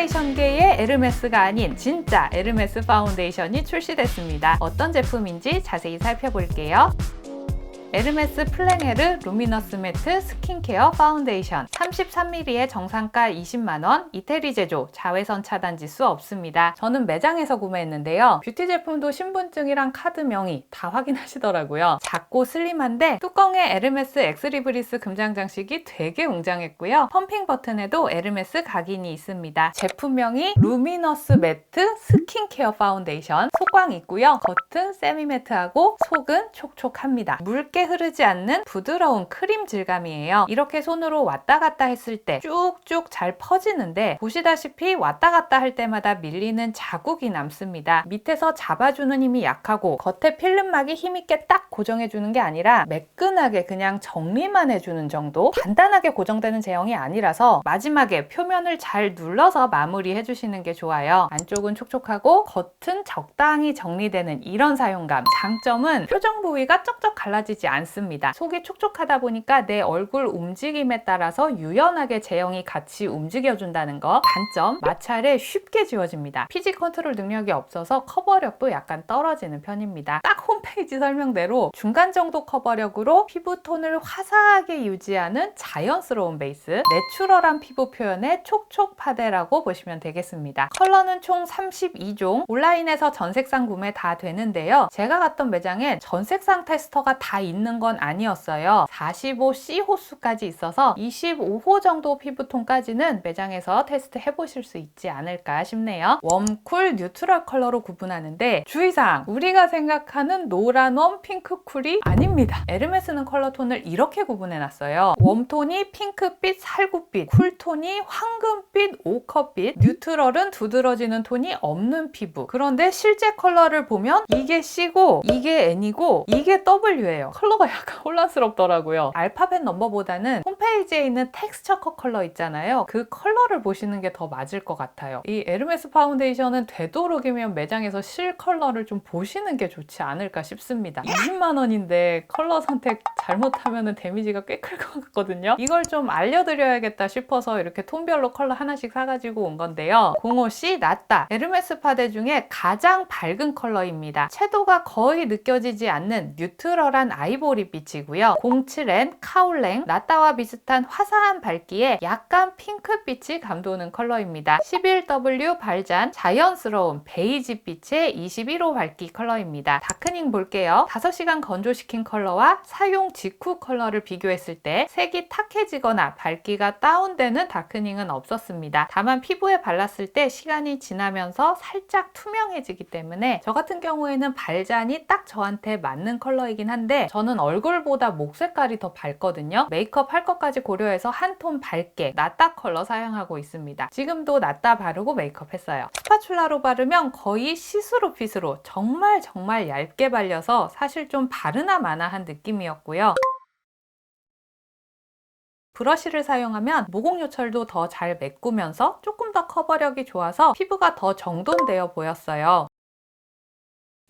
파운데이션계의 에르메스가 아닌 진짜 에르메스 파운데이션이 출시됐습니다. 어떤 제품인지 자세히 살펴볼게요. 에르메스 플랭에르 루미너스 매트 스킨케어 파운데이션 33ml에 정상가 20만원, 이태리 제조, 자외선 차단 지수 없습니다. 저는 매장에서 구매했는데요. 뷰티 제품도 신분증이랑 카드 명의 다 확인하시더라고요. 작고 슬림한데 뚜껑에 에르메스 엑스리브리스 금장 장식이 되게 웅장했고요. 펌핑 버튼에도 에르메스 각인이 있습니다. 제품명이 루미너스 매트 스킨케어 파운데이션, 속광 있고요. 겉은 세미 매트하고 속은 촉촉합니다. 묽게 흐르지 않는 부드러운 크림 질감이에요. 이렇게 손으로 왔다 갔다 했을 때 쭉쭉 잘 퍼지는데 보시다시피 왔다 갔다 할 때마다 밀리는 자국이 남습니다. 밑에서 잡아주는 힘이 약하고 겉에 필름막이 힘있게 딱 고정해주는 게 아니라 매끈하게 그냥 정리만 해주는 정도? 단단하게 고정되는 제형이 아니라서 마지막에 표면을 잘 눌러서 마무리해주시는 게 좋아요. 안쪽은 촉촉하고 겉은 적당히 정리되는 이런 사용감. 장점은 표정 부위가 쩍쩍 갈라지지 않습니다. 속이 촉촉하다 보니까 내 얼굴 움직임에 따라서 유연하게 제형이 같이 움직여준다는 거. 단점, 마찰에 쉽게 지워집니다. 피지 컨트롤 능력이 없어서 커버력도 약간 떨어지는 편입니다. 딱 홈페이지 설명대로 중간 정도 커버력으로 피부톤을 화사하게 유지하는 자연스러운 베이스, 내추럴한 피부 표현의 촉촉 파데라고 보시면 되겠습니다. 컬러는 총 32종, 온라인에서 전색상 구매 다 되는데요. 제가 갔던 매장엔 전색상 테스터가 다 있는 건 아니었어요. 45C 호수까지 있어서 25호 정도 피부톤까지는 매장에서 테스트 해보실 수 있지 않을까 싶네요. 웜, 쿨, 뉴트럴 컬러로 구분하는데 주의사항, 우리가 생각하는 노란 웜, 핑크 쿨이 아닙니다. 에르메스는 컬러톤을 이렇게 구분해놨어요. 웜톤이 핑크빛, 살구빛, 쿨톤이 황금빛, 오커빛, 뉴트럴은 두드러지는 톤이 없는 피부. 그런데 실제 컬러를 보면 이게 C고 이게 N이고 이게 W예요. 컬러가 약간 혼란스럽더라고요. 알파벳 넘버보다는 홈페이지에 있는 텍스처 컷 컬러 있잖아요. 그 컬러를 보시는 게 더 맞을 것 같아요. 이 에르메스 파운데이션은 되도록이면 매장에서 실 컬러를 좀 보시는 게 좋지 않을까 싶습니다. 20만 원인데 컬러 선택 잘못하면 데미지가 꽤 클 것 같거든요. 이걸 좀 알려드려야겠다 싶어서 이렇게 톤별로 컬러 하나씩 사가지고 온 건데요. 05C 나따, 에르메스 파데 중에 가장 밝은 컬러입니다. 채도가 거의 느껴지지 않는 뉴트럴한 아이보리 빛이고요. 07N 카올랭, 나따와 비슷한 화사한 밝기에 약간 핑크빛이 감도는 컬러입니다. 11W 발잔, 자연스러운 베이지 빛의 21호 밝기 컬러입니다. 다크닝 볼게요. 5시간 건조시킨 컬러와 사용 직후 컬러를 비교했을 때 색이 탁해지거나 밝기가 다운되는 다크닝은 없었습니다. 다만 피부에 발랐을 때 시간이 지나면서 살짝 투명해지기 때문에 저 같은 경우에는 발잔이 딱 저한테 맞는 컬러이긴 한데 저는 얼굴보다 목 색깔이 더 밝거든요. 메이크업 할 것까지 고려해서 한 톤 밝게 나따 컬러 사용하고 있습니다. 지금도 나따 바르고 메이크업 했어요. 스파츌라로 바르면 거의 시스루 핏으로 정말 얇게 발려서 사실 좀 바르나 마나 한 느낌이었고요. 브러쉬를 사용하면 모공 요철도 더 잘 메꾸면서 조금 더 커버력이 좋아서 피부가 더 정돈되어 보였어요.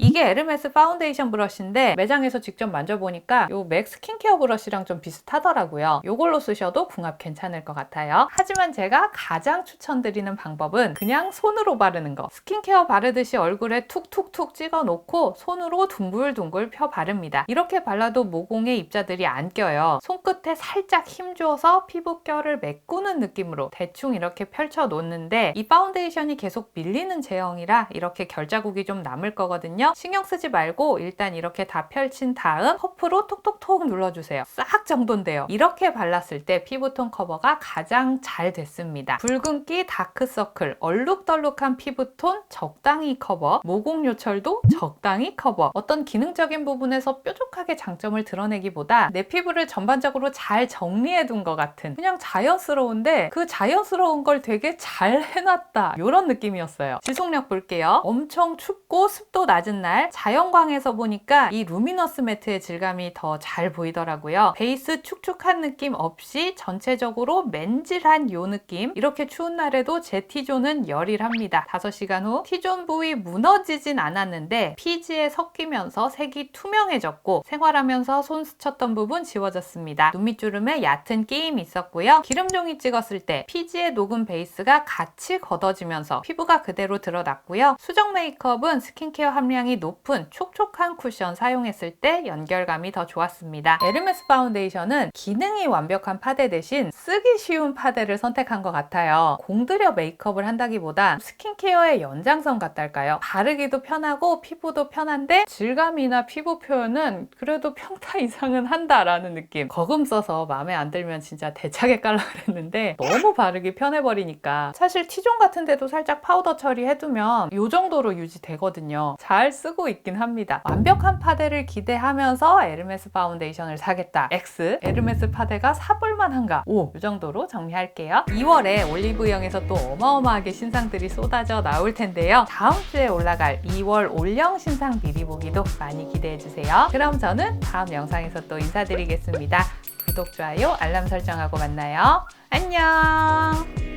이게 에르메스 파운데이션 브러쉬인데 매장에서 직접 만져보니까 이 맥 스킨케어 브러쉬랑 좀 비슷하더라고요. 이걸로 쓰셔도 궁합 괜찮을 것 같아요. 하지만 제가 가장 추천드리는 방법은 그냥 손으로 바르는 거. 스킨케어 바르듯이 얼굴에 툭툭툭 찍어 놓고 손으로 둥글둥글 펴 바릅니다. 이렇게 발라도 모공에 입자들이 안 껴요. 손끝에 살짝 힘줘서 피부결을 메꾸는 느낌으로 대충 이렇게 펼쳐 놓는데 이 파운데이션이 계속 밀리는 제형이라 이렇게 결자국이 좀 남을 거거든요. 신경 쓰지 말고 일단 이렇게 다 펼친 다음 퍼프로 톡톡톡 눌러주세요. 싹 정돈돼요. 이렇게 발랐을 때 피부톤 커버가 가장 잘 됐습니다. 붉은기, 다크서클, 얼룩덜룩한 피부톤 적당히 커버, 모공 요철도 적당히 커버. 어떤 기능적인 부분에서 뾰족하게 장점을 드러내기보다 내 피부를 전반적으로 잘 정리해둔 것 같은 그냥 자연스러운데 그 자연스러운 걸 되게 잘 해놨다 이런 느낌이었어요. 지속력 볼게요. 엄청 춥고 습도 낮은 바르는 날 자연광에서 보니까 이 루미너스 매트의 질감이 더 잘 보이더라고요. 베이스 축축한 느낌 없이 전체적으로 맨질한 요 느낌. 이렇게 추운 날에도 제 T존은 열일합니다. 5시간 후 T존 부위 무너지진 않았는데 피지에 섞이면서 색이 투명해졌고 생활하면서 손 스쳤던 부분 지워졌습니다. 눈 밑주름에 얕은 끼임이 있었고요. 기름종이 찍었을 때 피지에 녹은 베이스가 같이 걷어지면서 피부가 그대로 드러났고요. 수정 메이크업은 스킨케어 함량이 높은 촉촉한 쿠션 사용했을 때 연결감이 더 좋았습니다. 에르메스 파운데이션은 기능이 완벽한 파데 대신 쓰기 쉬운 파데를 선택한 것 같아요. 공들여 메이크업을 한다기보다 스킨케어의 연장선 같달까요? 바르기도 편하고 피부도 편한데 질감이나 피부 표현은 그래도 평타 이상은 한다라는 느낌. 거금 써서 마음에 안 들면 진짜 대차게 깔라 그랬는데 너무 바르기 편해버리니까 사실 T존 같은 데도 살짝 파우더 처리해두면 이 정도로 유지되거든요. 잘 쓰고 있긴 합니다. 완벽한 파데를 기대하면서 에르메스 파운데이션을 사겠다. X. 에르메스 파데가 사볼만 한가? O. 이 정도로 정리할게요. 2월에 올리브영에서 또 어마어마하게 신상들이 쏟아져 나올 텐데요. 다음 주에 올라갈 2월 올영 신상 미리 보기도 많이 기대해주세요. 그럼 저는 다음 영상에서 또 인사드리겠습니다. 구독, 좋아요, 알람 설정하고 만나요. 안녕!